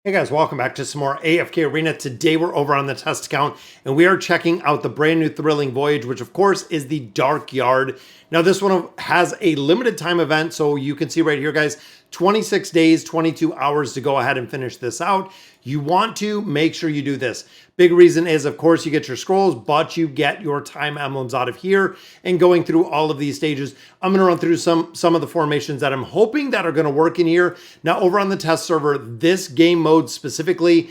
Hey guys, welcome back to some more AFK Arena. Today we're over on the test account and we are checking out the brand new thrilling Voyage, which of course is the Dark Yard. Now this one has a limited time event, so you can see right here guys, 26 days, 22 hours to go ahead and finish this out. You want to make sure you do this. Big reason is, of course, you get your scrolls, but you get your time emblems out of here. And going through all of these stages, I'm going to run through some of the formations that I'm hoping that are going to work in here. Now, over on the test server, this game mode specifically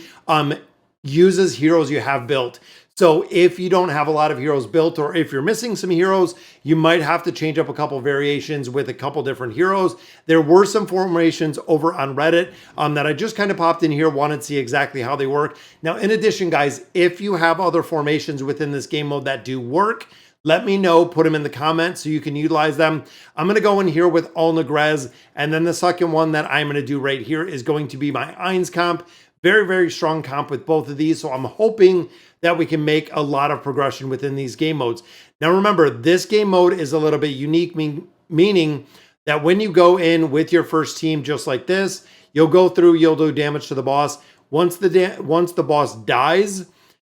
uses heroes you have built. So if you don't have a lot of heroes built, or if you're missing some heroes, you might have to change up a couple variations with a couple different heroes. There were some formations over on Reddit that I just kind of popped in here, wanted to see exactly how they work. Now, in addition, guys, if you have other formations within this game mode that do work, let me know, put them in the comments so you can utilize them. I'm going to go in here with all Negrez, and then the second one that I'm going to do right here is going to be my Eins comp. Very, very strong comp with both of these, so I'm hoping that we can make a lot of progression within these game modes. Now remember, this game mode is a little bit unique, meaning that when you go in with your first team just like this, you'll go through, you'll do damage to the boss. Once the boss dies,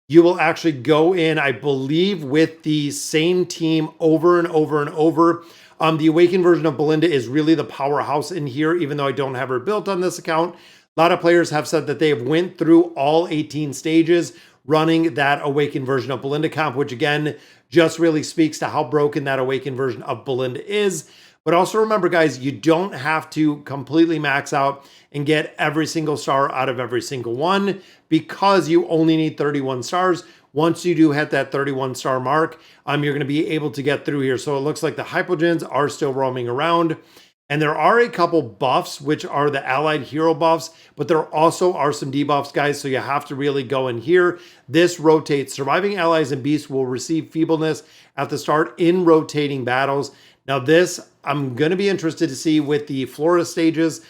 you will actually go in, I believe, with the same team over and over and over. The Awakened version of Belinda is really the powerhouse in here, even though I don't have her built on this account. A lot of players have said that they have went through all 18 stages running that Awakened version of Belinda comp, which again, just really speaks to how broken that Awakened version of Belinda is. But also remember, guys, you don't have to completely max out and get every single star out of every single one, because you only need 31 stars. Once you do hit that 31 star mark, you're going to be able to get through here. So it looks like the Hypogens are still roaming around. And there are a couple buffs, which are the allied hero buffs, but there also are some debuffs, guys, so you have to really go in here. This rotates. Surviving allies and beasts will receive feebleness at the start in rotating battles. Now this, I'm going to be interested to see with the Flora stages,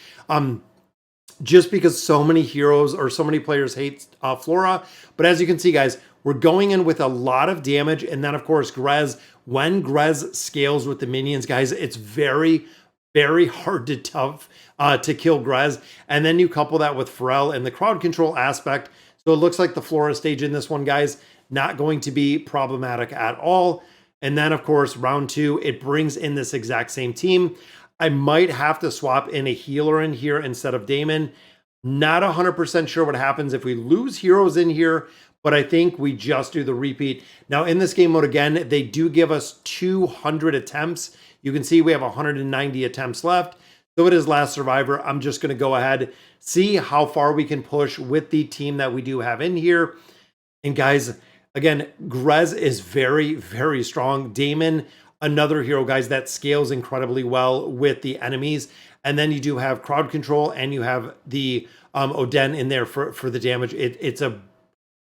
just because so many heroes or so many players hate Flora. But as you can see, guys, we're going in with a lot of damage. And then, of course, Grez, when Grez scales with the minions, guys, it's very hard to kill Grez. And then you couple that with Pharrell and the crowd control aspect. So it looks like the Flora stage in this one, guys, not going to be problematic at all. And then, of course, round two, it brings in this exact same team. I might have to swap in a healer in here instead of Damon. Not 100% sure what happens if we lose heroes in here, but I think we just do the repeat. Now, in this game mode, again, they do give us 200 attempts. You can see we have 190 attempts left. So it is last survivor. I'm just going to go ahead, see how far we can push with the team that we do have in here. And guys, again, Grez is very, very strong. Damon, another hero, guys, that scales incredibly well with the enemies. And then you do have crowd control, and you have the Oden in there for the damage. It's a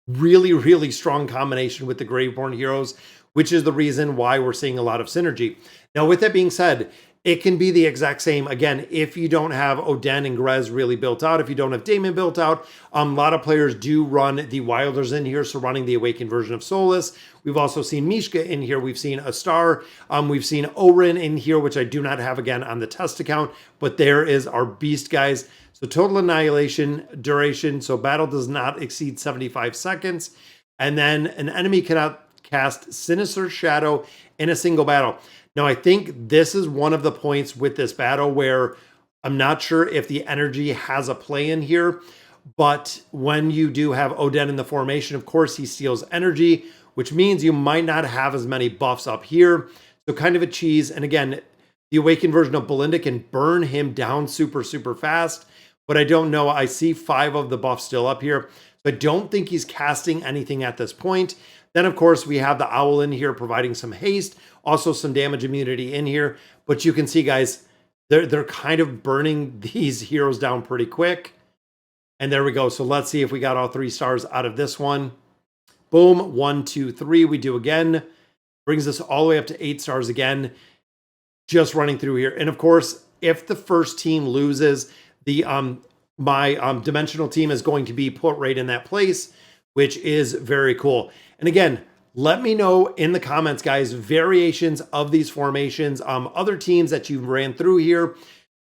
really, really strong combination with the Graveborn heroes, which is the reason why we're seeing a lot of synergy. Now, with that being said, it can be the exact same, again, if you don't have Oden and Grez really built out, if you don't have Damon built out. A lot of players do run the Wilders in here, so running the Awakened version of Solus. We've also seen Mishka in here. We've seen Astar. We've seen Orin in here, which I do not have, again, on the test account. But there is our Beast, guys. So total annihilation duration. So battle does not exceed 75 seconds. And then an enemy cannot cast Sinister Shadow in a single battle. Now, I think this is one of the points with this battle where I'm not sure if the energy has a play in here, but when you do have Oden in the formation, of course, he steals energy, which means you might not have as many buffs up here. So kind of a cheese. And again, the Awakened version of Belinda can burn him down super, super fast, but I don't know. I see 5 of the buffs still up here, so I don't think he's casting anything at this point. Then, of course, we have the Owl in here providing some haste, also some damage immunity in here. But you can see, guys, they're kind of burning these heroes down pretty quick. And there we go. So let's see if we got all 3 stars out of this one. Boom, 1, 2, 3. We do again. Brings us all the way up to 8 stars again. Just running through here. And of course, if the first team loses, the my dimensional team is going to be put right in that place, which is very cool. And again, let me know in the comments, guys, variations of these formations, other teams that you ran through here.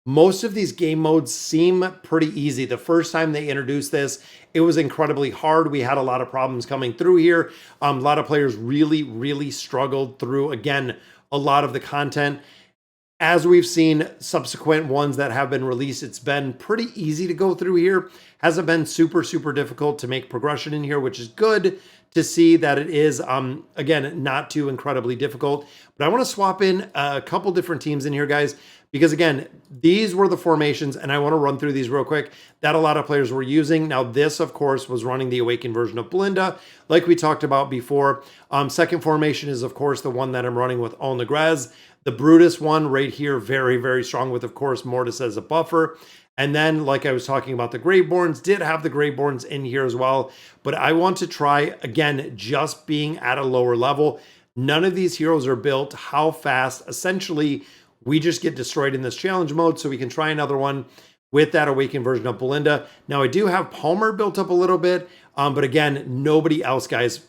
Most of these game modes seem pretty easy. The first time they introduced this, it was incredibly hard. We had a lot of problems coming through here. A lot of players really struggled through, again, a lot of the content. As we've seen subsequent ones that have been released, it's been pretty easy to go through here. Hasn't been super difficult to make progression in here, which is good to see that it is, again, not too incredibly difficult. But I want to swap in a couple different teams in here, guys, because again, these were the formations, and I want to run through these real quick, that a lot of players were using. Now, this, of course, was running the Awakened version of Belinda, like we talked about before. Second formation is, of course, the one that I'm running with Olnegrez. The Brutus one right here, very strong with, of course, Mortis as a buffer. And then, like I was talking about, the Graveborns did have the Graveborns in here as well. But I want to try, again, just being at a lower level. None of these heroes are built how fast. Essentially, we just get destroyed in this challenge mode, so we can try another one with that Awakened version of Belinda. Now, I do have Palmer built up a little bit, but again, nobody else, guys.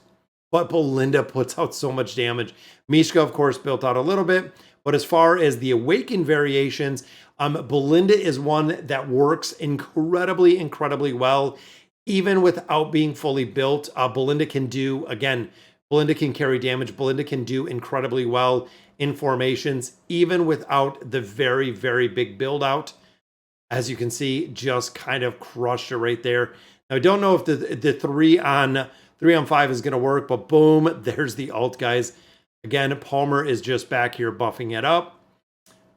But Belinda puts out so much damage. Mishka, of course, built out a little bit. But as far as the Awakened variations, Belinda is one that works incredibly well. Even without being fully built, Belinda can do, again, Belinda can carry damage. Belinda can do incredibly well in formations, even without the very big build out. As you can see, just kind of crushed it right there. Now, I don't know if the 3-on-5 is going to work, but boom, there's the ult, guys. Again, Palmer is just back here buffing it up.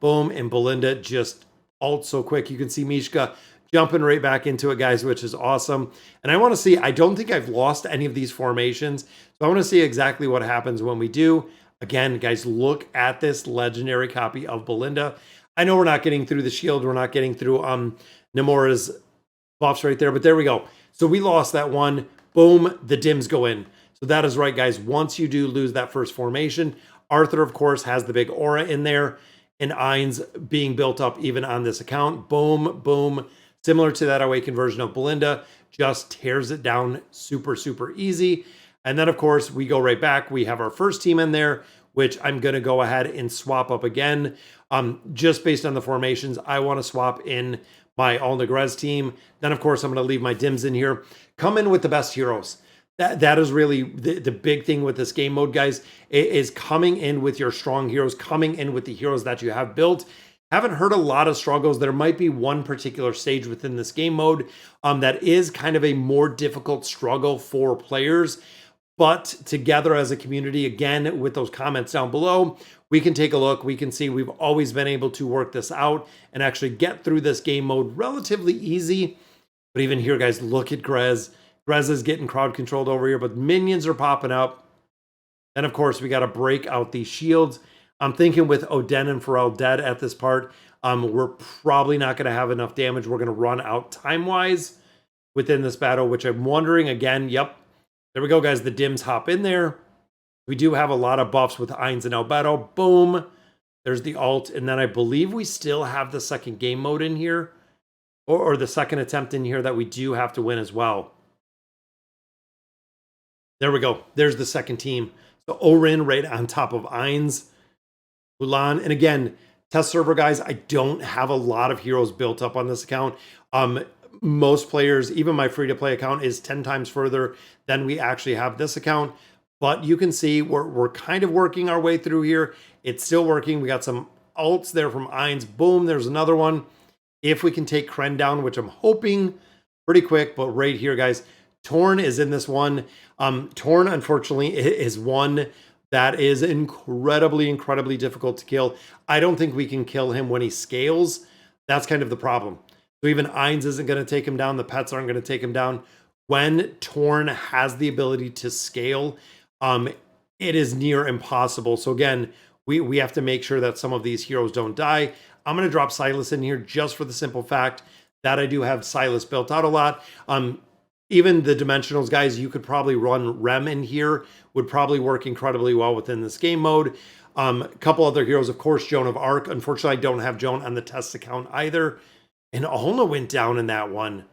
Boom, and Belinda just ult so quick. You can see Mishka jumping right back into it, guys, which is awesome. And I want to see, I don't think I've lost any of these formations. So I want to see exactly what happens when we do. Again, guys, look at this legendary copy of Belinda. I know we're not getting through the shield. We're not getting through Nemora's buffs right there, but there we go. So we lost that one. Boom, the dims go in. So that is right, guys. Once you do lose that first formation, Arthur, of course, has the big aura in there, and Ain's being built up even on this account. Boom. Similar to that Awakened version of Belinda, just tears it down super easy. And then, of course, we go right back. We have our first team in there, which I'm going to go ahead and swap up again. Just based on the formations, I want to swap in my Olnegrez team. Then, of course, I'm going to leave my dims in here. Come in with the best heroes. That is really the big thing with this game mode, guys, is coming in with your strong heroes, coming in with the heroes that you have built. Haven't heard a lot of struggles. There might be one particular stage within this game mode that is kind of a more difficult struggle for players. But together as a community, again, with those comments down below, we can take a look. We can see we've always been able to work this out and actually get through this game mode relatively easy. But even here, guys, look at Grez. Grez is getting crowd controlled over here, but minions are popping up. And of course, we got to break out these shields. I'm thinking with Oden and Pharrell dead at this part, we're probably not going to have enough damage. We're going to run out time-wise within this battle, which I'm wondering again. Yep. There we go, guys. The dims hop in there. We do have a lot of buffs with Ainz and Albedo. Boom. There's the ult. And then I believe we still have the second game mode in here. Or the second attempt in here that we do have to win as well. There we go. There's the second team. So Orin right on top of Ainz. Ulan. And again, test server, guys, I don't have a lot of heroes built up on this account. Most players, even my free-to-play account, is 10 times further than we actually have this account. But you can see we're kind of working our way through here. It's still working. We got some ults there from Ainz. Boom, there's another one. If we can take Kren down, which I'm hoping pretty quick, but right here, guys, Torn is in this one. Torn, unfortunately, is one that is incredibly difficult to kill. I don't think we can kill him when he scales. That's kind of the problem. So even Ainz isn't going to take him down. The pets aren't going to take him down. When Torn has the ability to scale, it is near impossible. So again, we have to make sure that some of these heroes don't die. I'm going to drop Silas in here just for the simple fact that I do have Silas built out a lot. Even the Dimensionals, guys, you could probably run Rem in here. Would probably work incredibly well within this game mode. A couple other heroes, of course, Joan of Arc. Unfortunately, I don't have Joan on the test account either. And Ulna went down in that one.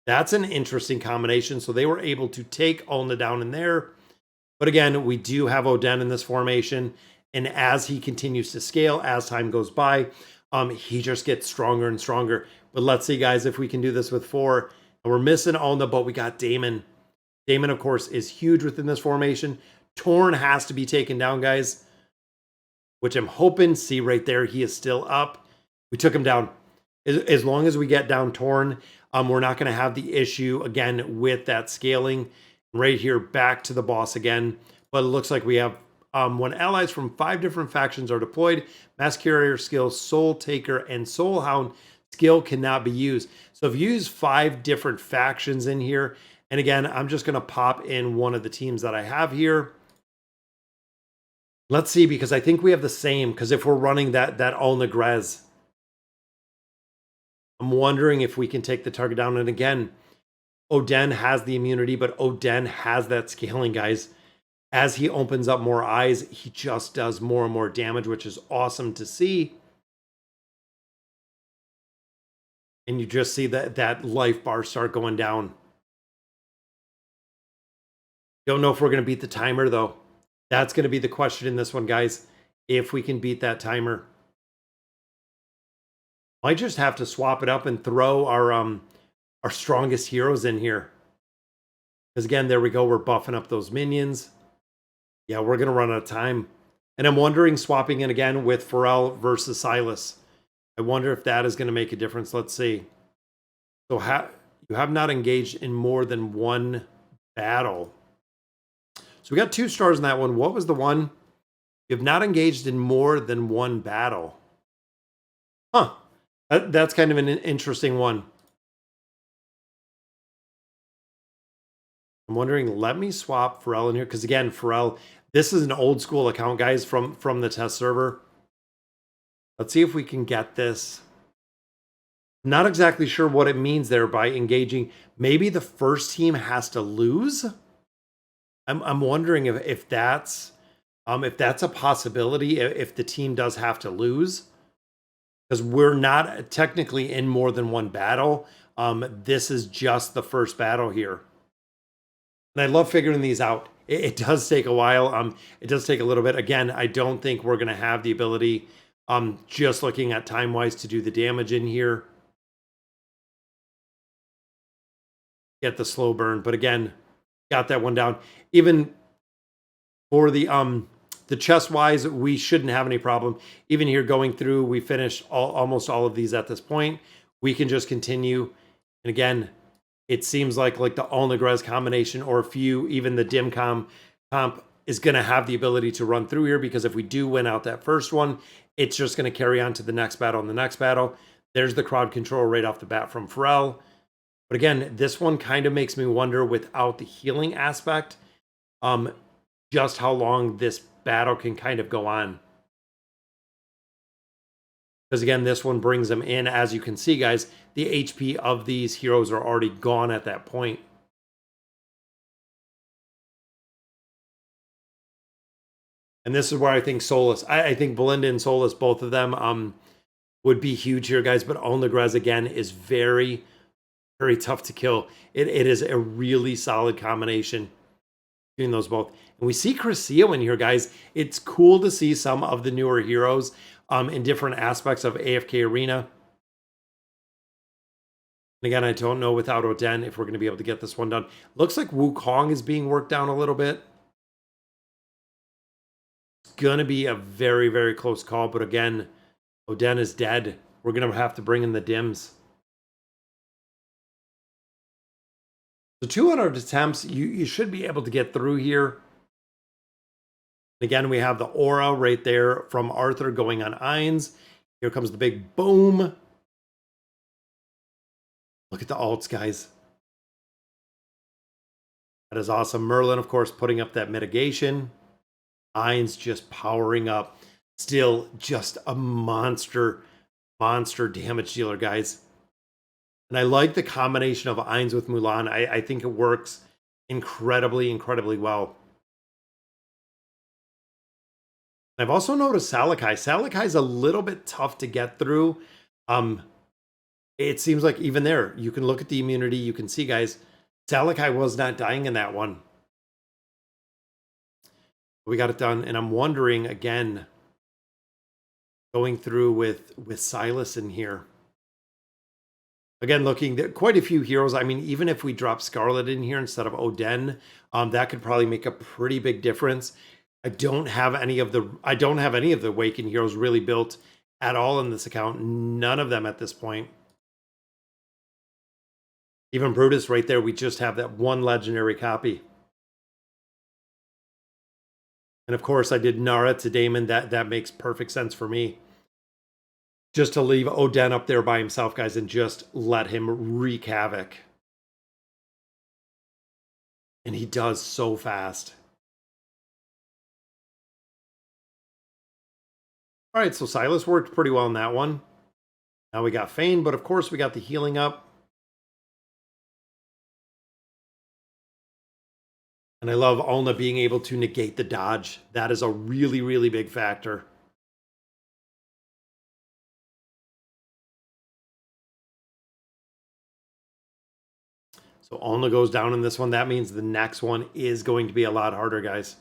That's an interesting combination. So they were able to take Ulna down in there. But again, we do have Oden in this formation. And as he continues to scale, as time goes by, he just gets stronger and stronger. But let's see, guys, if we can do this with 4. And we're missing Alna, but we got Damon. Damon, of course, is huge within this formation. Torn has to be taken down, guys, which I'm hoping. See right there, he is still up. We took him down. As long as we get down Torn, we're not going to have the issue again with that scaling. Right here, back to the boss again. But it looks like we have when allies from 5 different factions are deployed, Mass Carrier skill, Soul Taker, and Soul Hound skill cannot be used. So if you use 5 different factions in here, and again, I'm just going to pop in one of the teams that I have here. Let's see, because I think we have the same, because if we're running that Al Negrez, I'm wondering if we can take the target down. And again, Oden has the immunity, but Oden has that scaling, guys. As he opens up more eyes, he just does more and more damage, which is awesome to see. And you just see that life bar start going down. Don't know if we're going to beat the timer, though. That's going to be the question in this one, guys. If we can beat that timer. Might just have to swap it up and throw our strongest heroes in here. Because again, there we go. We're buffing up those minions. Yeah, we're going to run out of time. And I'm wondering, swapping in again with Pharrell versus Silas. I wonder if that is going to make a difference. Let's see. So you have not engaged in more than 1 battle. So we got 2 stars in that one. What was the one? You have not engaged in more than 1 battle. Huh. That's kind of an interesting one. I'm wondering, let me swap Pharrell in here. Because again, Pharrell, this is an old school account, guys, from the test server. Let's see if we can get this. Not exactly sure what it means there by engaging. Maybe the first team has to lose. I'm wondering if that's a possibility, if the team does have to lose. Because we're not technically in more than 1 battle. This is just the first battle here. And I love figuring these out. It does take a while. It does take a little bit. Again, I don't think we're going to have the ability, just looking at time-wise, to do the damage in here. Get the slow burn. But again, got that one down. Even for the chest-wise, we shouldn't have any problem. Even here going through, we finished almost all of these at this point. We can just continue. And again, it seems like the Al Negrez combination, or a few, even the dim comp is going to have the ability to run through here, because if we do win out that first one, it's just going to carry on to the next battle and the next battle. There's the crowd control right off the bat from Pharrell. But again, this one kind of makes me wonder, without the healing aspect, just how long this battle can kind of go on. Because again, this one brings them in. As you can see, guys, the HP of these heroes are already gone at that point. And this is where I think Solus, I think Belinda and Solus, both of them would be huge here, guys. But Al Negrez, again, is very, very tough to kill. It is a really solid combination between those both. And we see Crescio in here, guys. It's cool to see some of the newer heroes in different aspects of AFK Arena. And again, I don't know without Oden if we're going to be able to get this one done. Looks like Wukong is being worked down a little bit. It's going to be a very, very close call. But again, Oden is dead. We're going to have to bring in the Dims. So 200 attempts, you should be able to get through here. Again, we have the aura right there from Arthur going on Ainz. Here comes the big boom. Look at the alts, guys. That is awesome. Merlin, of course, putting up that mitigation. Ainz just powering up. Still just a monster damage dealer, guys. And I like the combination of Ainz with Mulan. I think it works incredibly, incredibly well. I've also noticed Salakai. Salakai's a little bit tough to get through. It seems like even there, you can look at the immunity. You can see, guys, Salakai was not dying in that one. We got it done. And I'm wondering, again, going through with Silas in here. Again, looking at quite a few heroes. I mean, even if we drop Scarlet in here instead of Oden, that could probably make a pretty big difference. I don't have any of the Awakened heroes really built at all in this account. None of them at this point. Even Brutus right there, we just have that one legendary copy. And of course, I did Nara to Damon. That makes perfect sense for me. Just to leave Oden up there by himself, guys, and just let him wreak havoc. And he does so fast. All right, so Silas worked pretty well in that one. Now we got Fane, but of course we got the healing up. And I love Alna being able to negate the dodge. That is a really, really big factor. So Alna goes down in this one. That means the next one is going to be a lot harder, guys.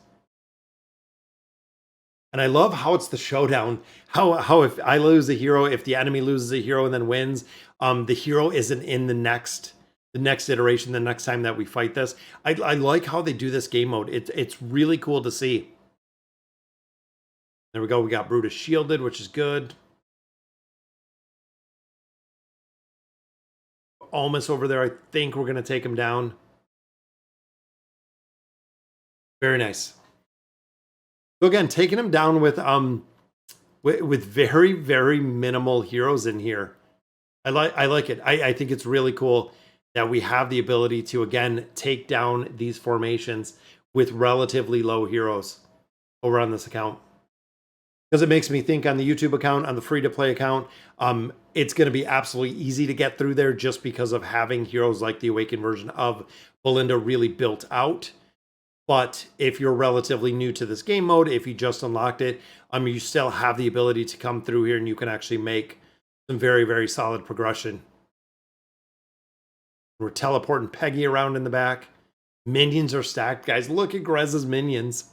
And I love how it's the showdown. How if I lose a hero, if the enemy loses a hero and then wins, the hero isn't in the next iteration, the next time that we fight this. I like how they do this game mode. It's really cool to see. There we go. We got Brutus shielded, which is good. Almost over there. I think we're going to take him down. Very nice. So again, taking him down with very, very minimal heroes in here. I like it. I think it's really cool that we have the ability to, again, take down these formations with relatively low heroes over on this account. Because it makes me think on the YouTube account, on the free-to-play account, it's going to be absolutely easy to get through there just because of having heroes like the Awakened version of Belinda really built out. But if you're relatively new to this game mode, if you just unlocked it, you still have the ability to come through here and you can actually make some very, very solid progression. We're teleporting Peggy around in the back. Minions are stacked, guys. Look at Grez's minions.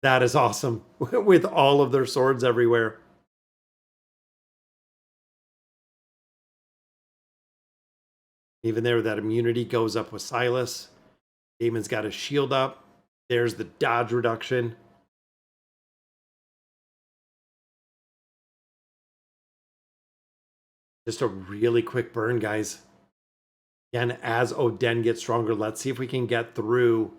That is awesome. With all of their swords everywhere. Even there, that immunity goes up with Silas. Damon's got his shield up. There's the dodge reduction. Just a really quick burn, guys. Again, as Oden gets stronger, let's see if we can get through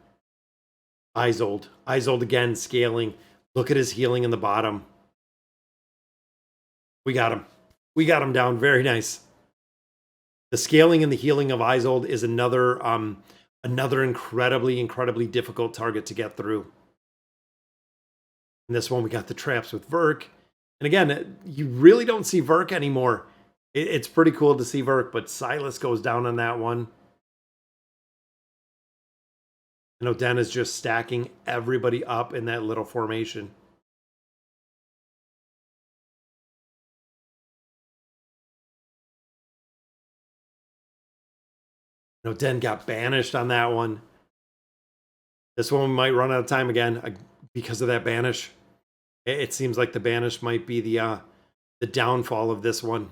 Isolde. Isolde again, scaling. Look at his healing in the bottom. We got him. We got him down. Very nice. The scaling and the healing of Isolde is another incredibly difficult target to get through. In this one, we got the traps with Verk. And again, you really don't see Verk anymore. It's pretty cool to see Verk, but Silas goes down on that one. And Oden is just stacking everybody up in that little formation. And Oden got banished on that one. This one we might run out of time again because of that banish. It seems like the banish might be the downfall of this one.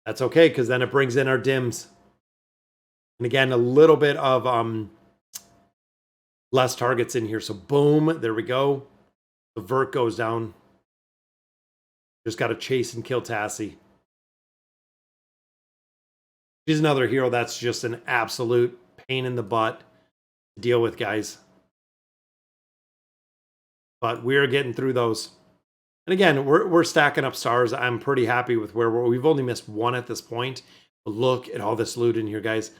That's okay, because then it brings in our dims. And again, a little bit of less targets in here. So boom, there we go. The Vert goes down. Just got to chase and kill Tassie. She's another hero that's just an absolute pain in the butt to deal with, guys. But we're getting through those. And again, we're stacking up stars. I'm pretty happy with where we've only missed one at this point. But look at all this loot in here, guys.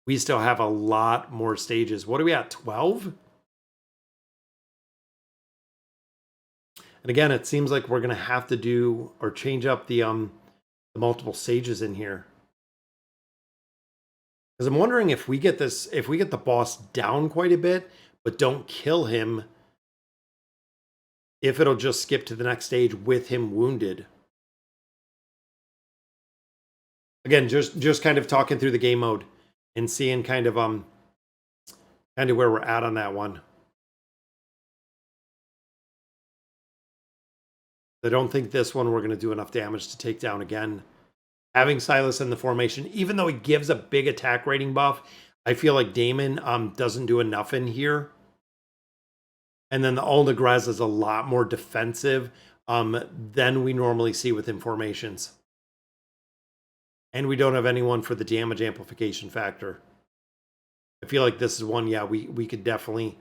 We still have a lot more stages. What are we at, 12? And again, it seems like we're going to have to do or change up the multiple stages in here. Because I'm wondering if we get the boss down quite a bit, but don't kill him, if it'll just skip to the next stage with him wounded. Again, just kind of talking through the game mode and seeing kind of Kind of where we're at on that one. I don't think this one we're going to do enough damage to take down again. Having Silas in the formation, even though he gives a big attack rating buff, I feel like Damon doesn't do enough in here. And then the Aldegraz is a lot more defensive than we normally see within formations. And we don't have anyone for the damage amplification factor. I feel like this is one, yeah, we could definitely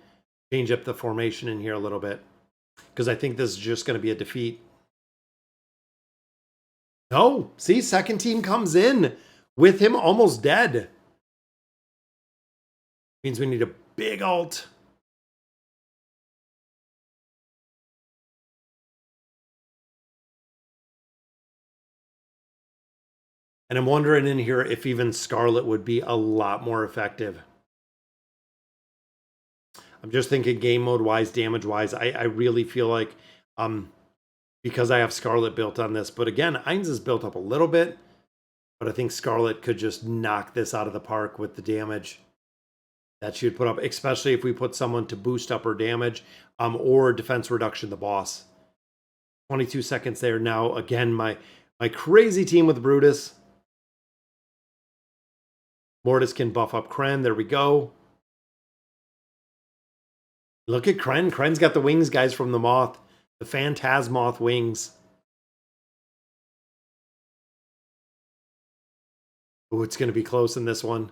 change up the formation in here a little bit. Because I think this is just going to be a defeat. No, see, second team comes in with him almost dead. Means we need a big ult. And I'm wondering in here if even Scarlet would be a lot more effective. I'm just thinking game mode wise, damage wise, I really feel like because I have Scarlet built on this. But again, Ainz is built up a little bit. But I think Scarlet could just knock this out of the park with the damage that she would put up, especially if we put someone to boost up her damage or defense reduction the boss. 22 seconds there. Now, again, my crazy team with Brutus. Mortis can buff up Kren. There we go. Look at Kren. Kren's got the wings, guys, from the Moth. The Phantasmoth wings. Oh, it's going to be close in this one.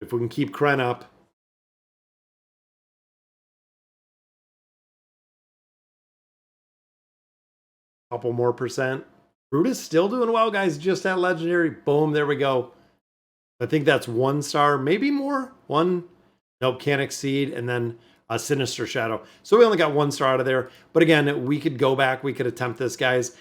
If we can keep Kren up. Couple more percent. Brutus still doing well, guys. Just at legendary. Boom, there we go. I think that's 1 star, maybe more. 1. Nope, can't exceed. And then a Sinister Shadow. So we only got 1 star out of there. But again, we could go back. We could attempt this, guys.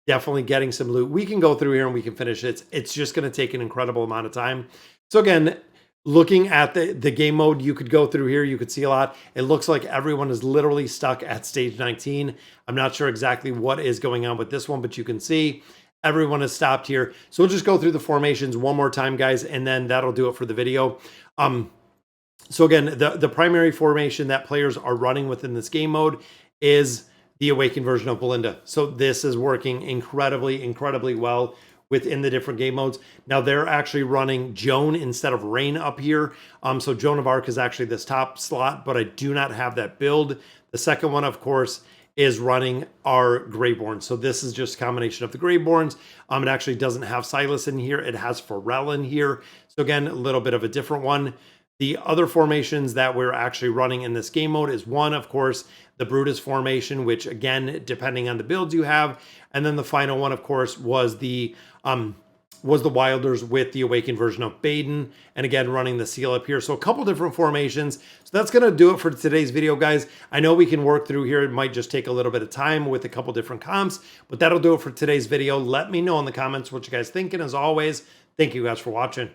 Definitely getting some loot. We can go through here and we can finish it. It's just going to take an incredible amount of time. So again, looking at the game mode, you could go through here. You could see a lot. It looks like everyone is literally stuck at stage 19. I'm not sure exactly what is going on with this one, but you can see everyone has stopped here. So we'll just go through the formations one more time, guys, and then that'll do it for the video. So again, the primary formation that players are running within this game mode is the Awakened version of Belinda. So this is working incredibly well within the different game modes. Now they're actually running Joan instead of Rain up here. So Joan of Arc is actually this top slot, but I do not have that build. The second one, of course, is running our Greyborn. So this is just a combination of the Greyborns. It actually doesn't have Silas in here. It has Pharrell in here. So again, a little bit of a different one. The other formations that we're actually running in this game mode is one, of course, the Brutus formation, which again, depending on the builds you have. And then the final one, of course, was the Wilders with the Awakened version of Baden. And again, running the Seal up here. So a couple different formations. So that's going to do it for today's video, guys. I know we can work through here. It might just take a little bit of time with a couple different comps, but that'll do it for today's video. Let me know in the comments what you guys think. And as always, thank you guys for watching.